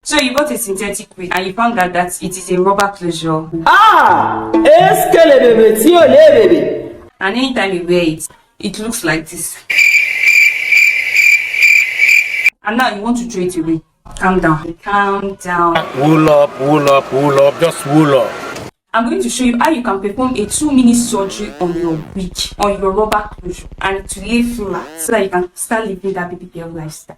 So you bought a synthetic wig and you found out that it is a rubber closure. Ah! Eskele baby, ti o le baby. And anytime you wear it, it looks like this. And now you want to throw it away. Calm down. Calm down. Wool up, just wool up. I'm going to show you how you can perform a 2-minute surgery on your wig, on your rubber closure, and to lay flat so that you can start living that baby girl lifestyle.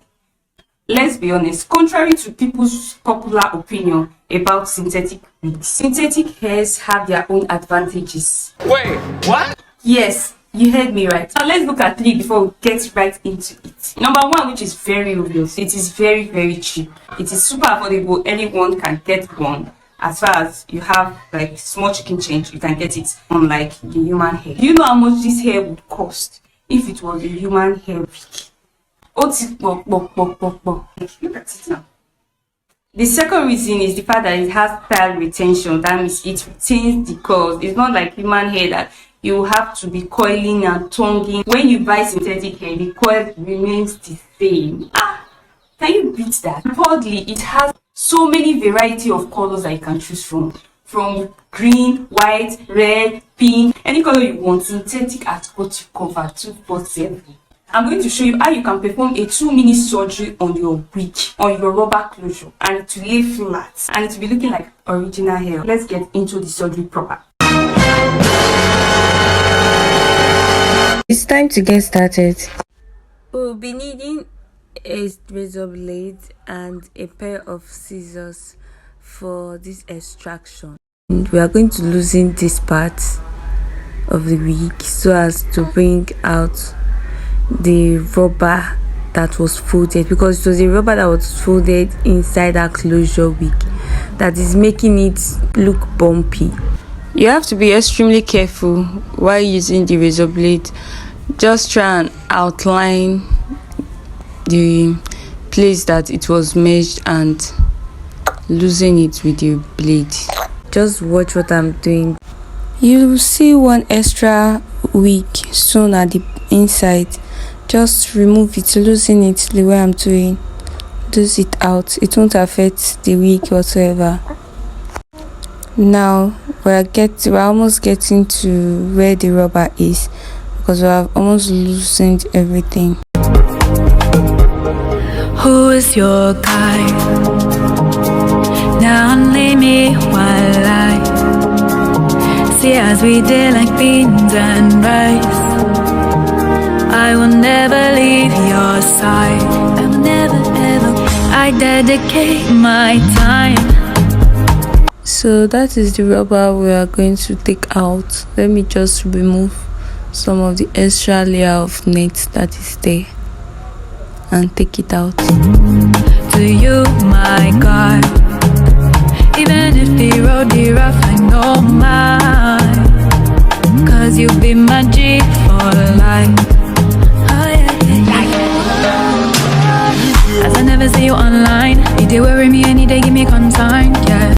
Let's be honest, contrary to people's popular opinion about synthetic wigs, synthetic hairs have their own advantages. Wait, what? Yes, you heard me right. Now let's look at 3 before we get right into it. Number 1, which is very obvious, it is very, very cheap. It is super affordable. Anyone can get one. As far as you have like small chicken change, you can get it on like the human hair. Do you know how much this hair would cost if it was a human hair wig? Look at it now. The second reason is the fact that it has style retention. That means it retains the curls. It's not like human hair that you have to be coiling and tonguing. When you buy synthetic hair, the coil remains the same. Can you beat that? Thirdly, it has so many variety of colors that you can choose from green, white, red, pink, any color you want. Synthetic has got you covered 24/7. I'm going to show you how you can perform a 2-minute surgery on your wig, on your rubber closure, and to lay flat, and it will be looking like original hair. Let's get into the surgery proper. It's time to get started. We'll be needing a razor blade and a pair of scissors for this extraction. And we are going to loosen this part of the wig so as to bring out the rubber that was folded, because it was a rubber that was folded inside that closure wig that is making it look bumpy. You have to be extremely careful while using the razor blade. Just try and outline the place that it was meshed and loosen it with your blade. Just watch what I'm doing. You will see one extra wig sewn at the inside. Just remove it, loosen it the way I'm doing. Lose it out. It won't affect the wig whatsoever. Now we're almost getting to where the rubber is, because we have almost loosened everything. Who is your guy? Now only me while I see as we did like beans and rice. I will never leave your side. I will never ever. I dedicate my time. So that is the rubber we are going to take out. Let me just remove some of the extra layer of net that is there and take it out. To you, my God, even if the road is rough, I know mine, 'cause you be my G for life. As I never see you online, you do worry me any day, give me concern, yeah.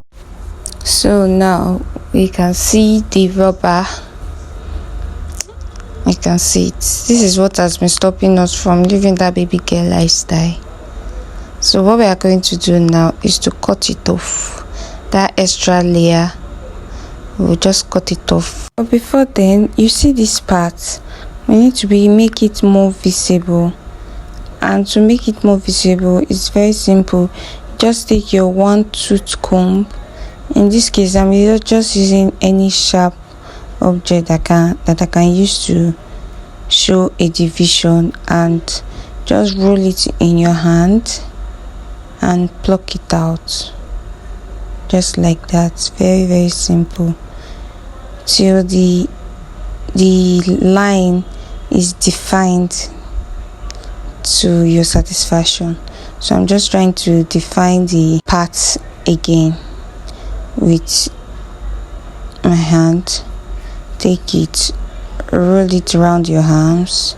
So now we can see the rubber. You can see it. This is what has been stopping us from living that baby girl lifestyle. So what we are going to do now is to cut it off. That extra layer, we'll just cut it off. But before then, you see this part, we need to make it more visible. And to make it more visible, it's very simple. Just take your 1-tooth comb. In this case, I'm just using any sharp object that I can use to show a division, and just roll it in your hand and pluck it out, just like that. Very, very simple, till the line is defined to your satisfaction. So I'm just trying to define the parts again with my hand. Take it, roll it around your arms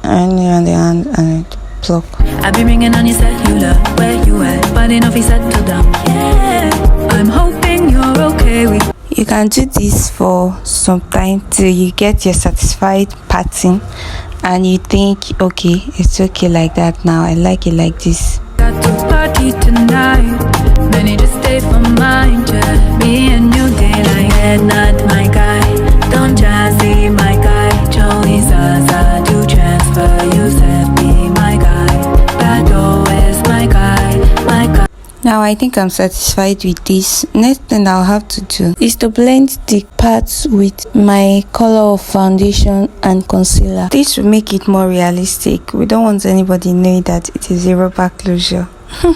and around the hand, and pluck. I've been ringing on your cellular, where you at? But enough is settled down. Yeah, I'm hoping you're okay with. You can do this for some time till you get your satisfied pattern, and you think, okay, it's okay like that now, I like it like this. Got to party tonight. Many just stay for mine. Just me and you daylight. Head not my guy. Don't jazzy my guy. Joey Zaza do transfer. You said be my guy. That always my guy. My guy. Now I think I'm satisfied with this. Next thing I'll have to do is to blend the parts with my color of foundation and concealer. This will make it more realistic. We don't want anybody knowing that it is a rubber closure. To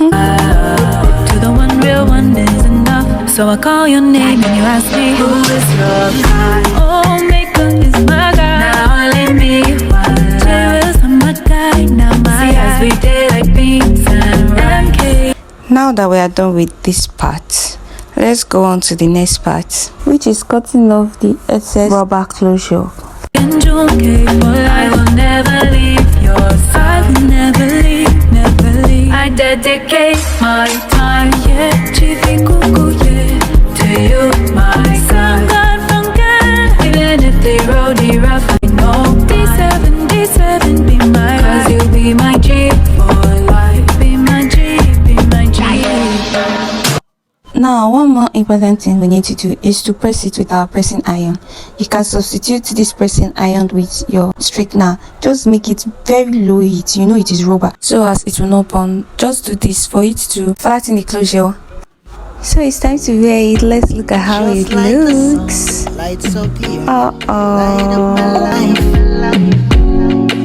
the one real one is enough. So I call your name and you ask me who is your guy. Oh, Maker is my guy. Now only me. J-Will's my guy. Now my eyes we did like beans and MK. Now that we are done with this part, let's go on to the next part, which is cutting off the excess rubber closure. In June, I will never leave your side. I will never leave, never leave. I dedicate my time, yeah, Chiefy Cuckoo, yeah, to you, my son. God from God, even if the road is rough, I know D7, D7 be my 'cause you be my G for life. Be my G, be my G. Now, one more important thing we need to do is to press it with our pressing iron. You can substitute this pressing iron with your straightener. Just make it very low heat, you know it is rubber, so as it will not burn. Just do this for it to flatten the closure. So it's time to wear it. Let's look at how it looks.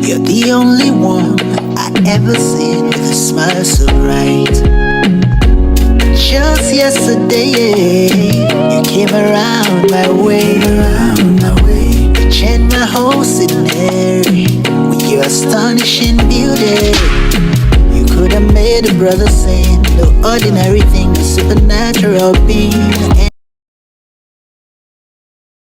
You're the only one I ever seen with a smile so bright. Just yesterday, you came around my way. You changed my whole scenery with your astonishing beauty. You could have made a brother sing, no ordinary thing, a supernatural being.